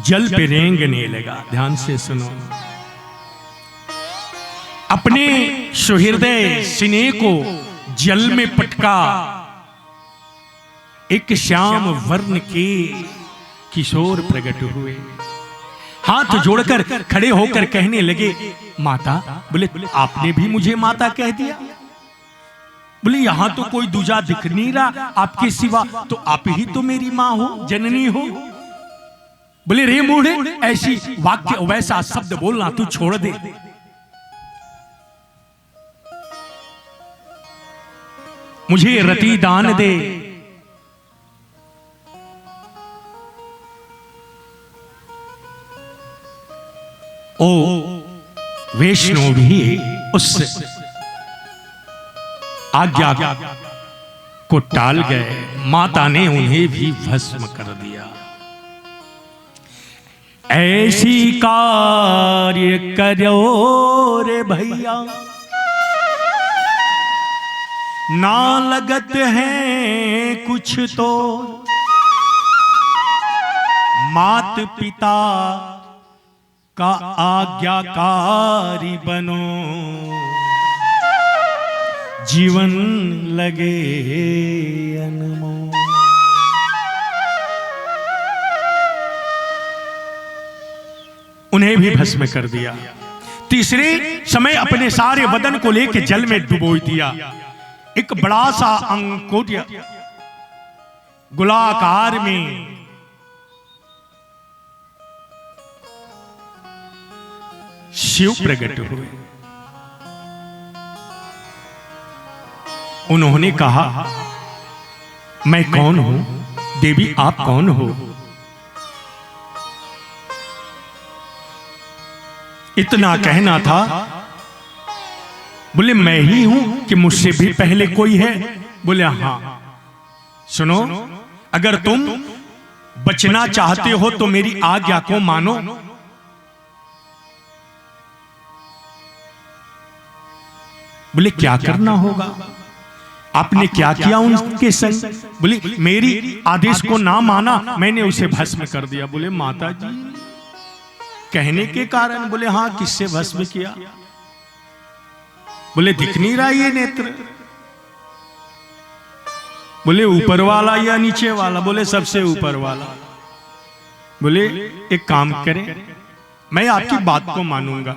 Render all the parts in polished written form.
जल पे रेंगने लगा। ध्यान से सुनो, अपने सुहृदय सिने को जल में पटका एक श्याम वर्ण के किशोर प्रकट हुए। हाथ जोड़कर खड़े होकर कहने लगे, माता। बोले आपने भी मुझे माता कह दिया? बोले यहां तो कोई दूजा दिख नहीं रहा आपके सिवा, तो आप ही तो मेरी मां हो, जननी हो। बोले रे मूढ़े, ऐसी वाक्य वैसा शब्द बोलना तू छोड़ दे। मुझे रति दान दे। ओ वैष्णव भी उस आज्ञा को टाल गए। माता ने उन्हें भी भस्म कर दिया। ऐसी कार्य करो रे भैया, ना लगत है कुछ तो, मात पिता का आज्ञाकारी बनो, जीवन लगे अनमोल। उन्हें भी भस्म कर दिया। तीसरे समय अपने सारे बदन को लेकर जल में डुबो दिया। एक बड़ा सा अंकुर गोलाकार में शिव प्रकट हुए। उन्होंने कहा, मैं कौन हूं? देवी आप कौन हो? इतना कहना था। बोले मैं ही हूं कि मुझसे भी पहले कोई है? बोले हां। सुनो, अगर तुम बचना चाहते हो तो मेरी आज्ञा को मानो। बोले क्या करना होगा? आपने क्या किया उनके संग? बोले मेरी आदेश को ना माना, मैंने उसे भस्म कर दिया। बोले माता जी कहने के कारण? बोले हां। किससे भस्म किया? बोले दिख नहीं रहा ये नेत्र। बोले ऊपर वाला या नीचे वाला? बोले सबसे ऊपर वाला। बोले एक काम करें, मैं आपकी बात को मानूंगा,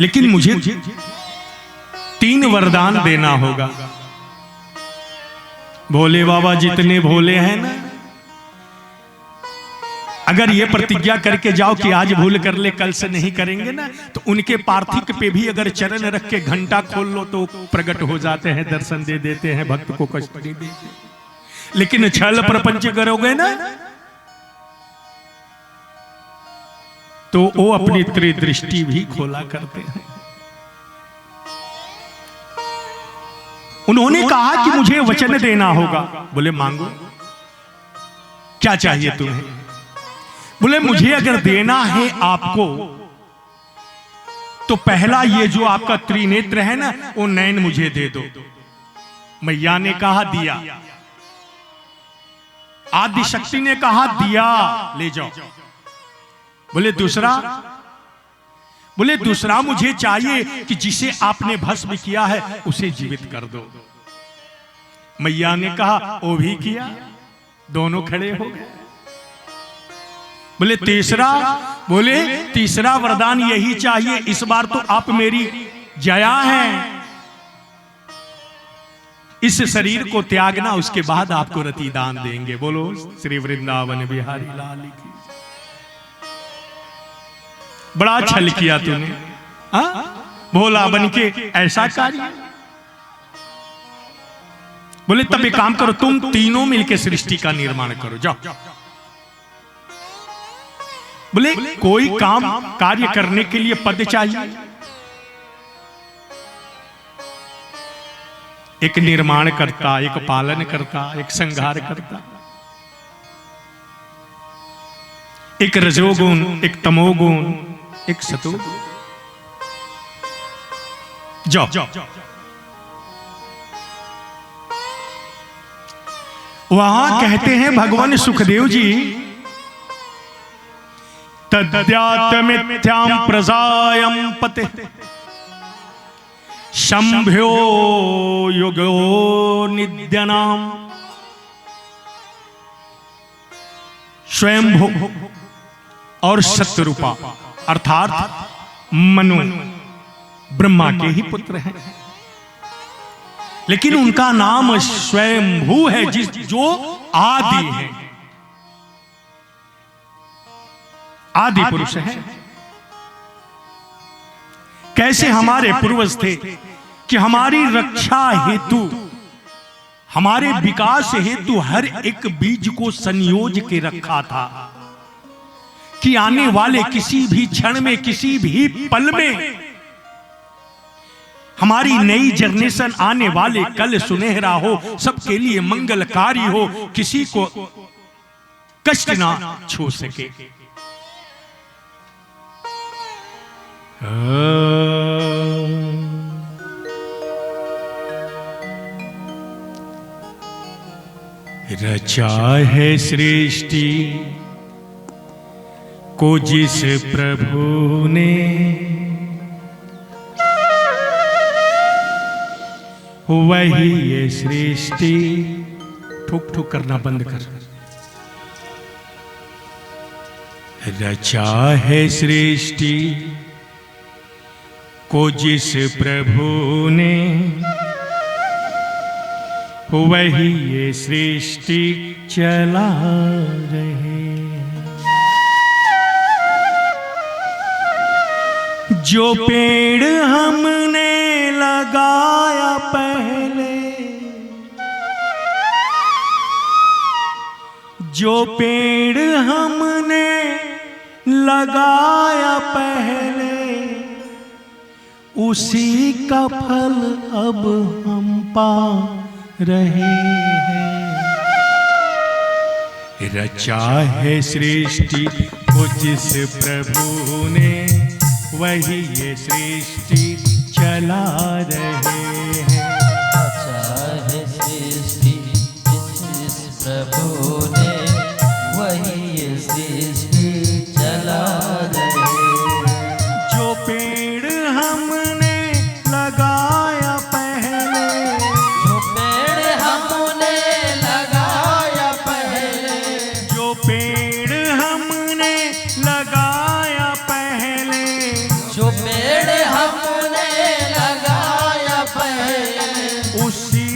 लेकिन मुझे 3 वरदान देना होगा। भोले बाबा जितने भोले हैं ना, अगर ये प्रतिज्ञा करके जाओ कि आज भूल कर ले कल से नहीं करेंगे ना, तो उनके पार्थिव पे भी अगर चरण रख के घंटा खोल लो तो प्रकट हो जाते हैं, दर्शन दे देते हैं, भक्त को कष्ट नहीं देते। लेकिन छल प्रपंच करोगे ना तो वो अपनी त्रिदृष्टि भी खोला करते हैं। उन्होंने कहा कि मुझे वचन देना होगा। बोले मांगो, क्या चाहिए तुम्हें? बोले मुझे अगर देना है आपको तो पहला ये जो आपका त्रिनेत्र है ना, वो नयन मुझे दे दो। मैया ने कहा दिया। आदि शक्ति ने कहा दिया, ले जाओ। बोले दूसरा? बोले दूसरा मुझे चाहिए कि जिसे आपने भस्म किया है उसे जीवित कर दो। मैया ने कहा वो भी किया। दोनों खड़े हो गए। बोले तीसरा? बोले तीसरा वरदान यही चाहिए, इस बार तो आप मेरी जया हैं, इस शरीर को त्यागना, उसके बाद आपको रति दान देंगे। बोलो श्री वृंदावन बिहारी लाल की। बड़ा छल किया तूने, भोला बन के ऐसा कार्य। बोले तब एक काम करो, तुम तीनों मिलकर सृष्टि का निर्माण करो, जाओ। बोले कोई काम कार्य करने के लिए पद चाहिए। एक निर्माण करता, एक पालन करता, एक संहार करता, एक रजोगुण, एक तमोगुण, एक सतोगुण। जाओ। वहां कहते हैं भगवान सुखदेव जी, तद्यातमिथ्यां प्रजायं पते शंभ्यो युगो निद्यनाम। स्वयंभू और सत्यरूपा अर्थात मनु ब्रह्मा के ही पुत्र हैं, लेकिन उनका नाम स्वयंभू है, जो आदि है, आदि पुरुष है। कैसे हमारे पूर्वज थे कि हमारी रक्षा हेतु, हमारे विकास हेतु हर एक बीज को संयोज के रखा था कि आने वाले किसी भी क्षण में, किसी भी पल में हमारी नई जनरेशन आने वाले कल सुनहरा हो, सबके लिए मंगलकारी हो, किसी को कष्ट ना छू सके। रचा है सृष्टि को जिस प्रभु ने, वही ये सृष्टि। ठुक ठुक करना बंद कर। रचा है सृष्टि को जिस प्रभु ने, वही ये सृष्टि चला रहे। जो पेड़ हमने लगाया पहले, जो पेड़ हमने लगाया पहले, उसी का फल अब हम पा रहे हैं। रचा है सृष्टि को जिस प्रभु ने, वही ये सृष्टि चला रहे हैं। रचा है सृष्टि जिस प्रभु ने, वही ये सृष्टि चला रहे हैं। जो पेड़ हमने लगाया पहले, जो पेड़ हमने लगाया पहले, जो पेड़ हमने लगाया पहले, जो पेड़ हमने लगाया पहले, उसी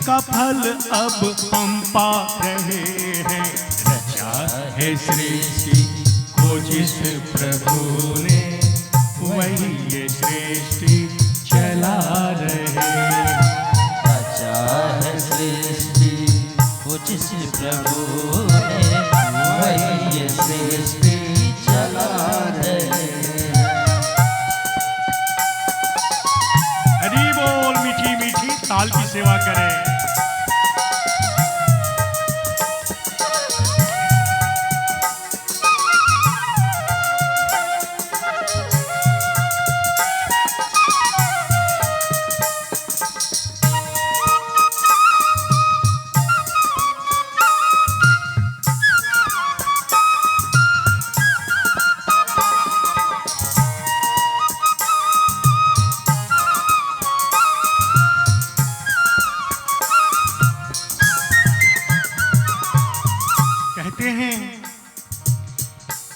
का फल अब हम पा रहे हैं। रचा है सृष्टि को जिस प्रभु ने, वही ये सृष्टि चला रहे हैं। रचा है सृष्टि को जिस प्रभु ने, वही ये सृष्टि चला रहे हैं। हरि बोल। मीठी मीठी ताल की सेवा करें।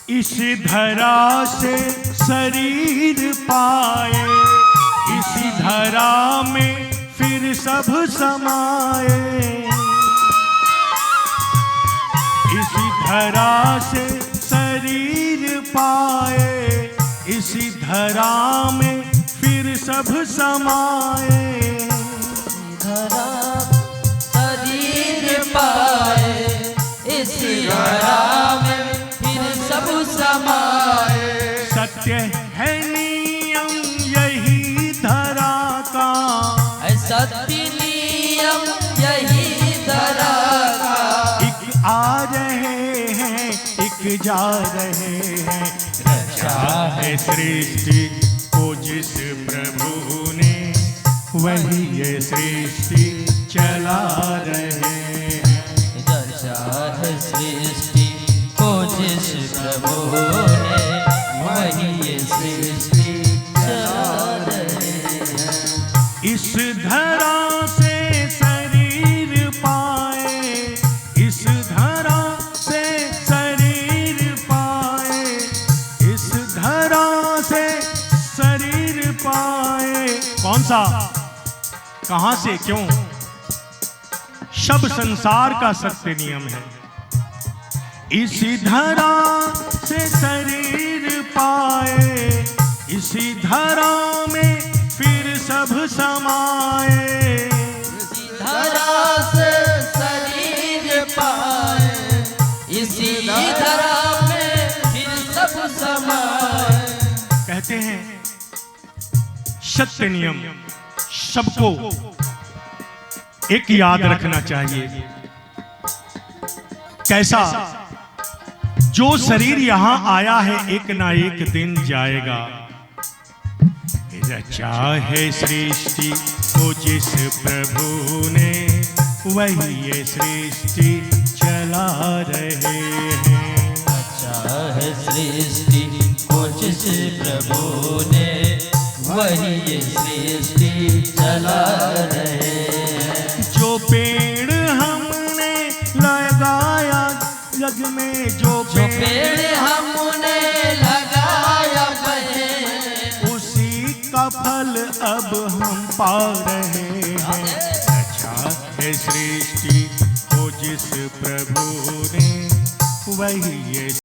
इस धरा से शरीर पाए, इसी धरा में फिर सब समाए। इसी धरा से शरीर पाए, इसी धरा में फिर सब समाए। धरा शरीर पाए, इसी धरा में फिर सब समाए। सत्य है नियम यही धरा का, सत्य नियम यही धरा का। एक आ रहे हैं, एक जा रहे हैं। रचा है सृष्टि को जिस प्रभु ने, वही ये सृष्टि चला रहे हैं। है सृष्टि को जिस प्रभु ने, वही ये सृष्टि चला रहे हैं। इस धरा से शरीर पाए, इस धरा से शरीर पाए, इस धरा से शरीर पाए। कौन सा, कहां से, क्यों? सब संसार का सत्य नियम है। इसी धरा से शरीर पाए, इसी धरा में फिर सब समाए। इसी धरा से शरीर पाए, इसी धरा में फिर सब समाए। कहते हैं सत्य नियम सबको एक याद रखना चाहिए। कैसा? जो शरीर यहां आया है एक ना एक दिन जाएगा। रचा है सृष्टि को जिस प्रभु ने, वही ये सृष्टि चला रहे हैं। रचा है सृष्टि को जिस प्रभु ने, वही ये सृष्टि चला रहे हैं। जो पेड़ हमने लगाया जग में, जो पेड़ हमने लगाया बहे, उसी का फल अब हम पा रहे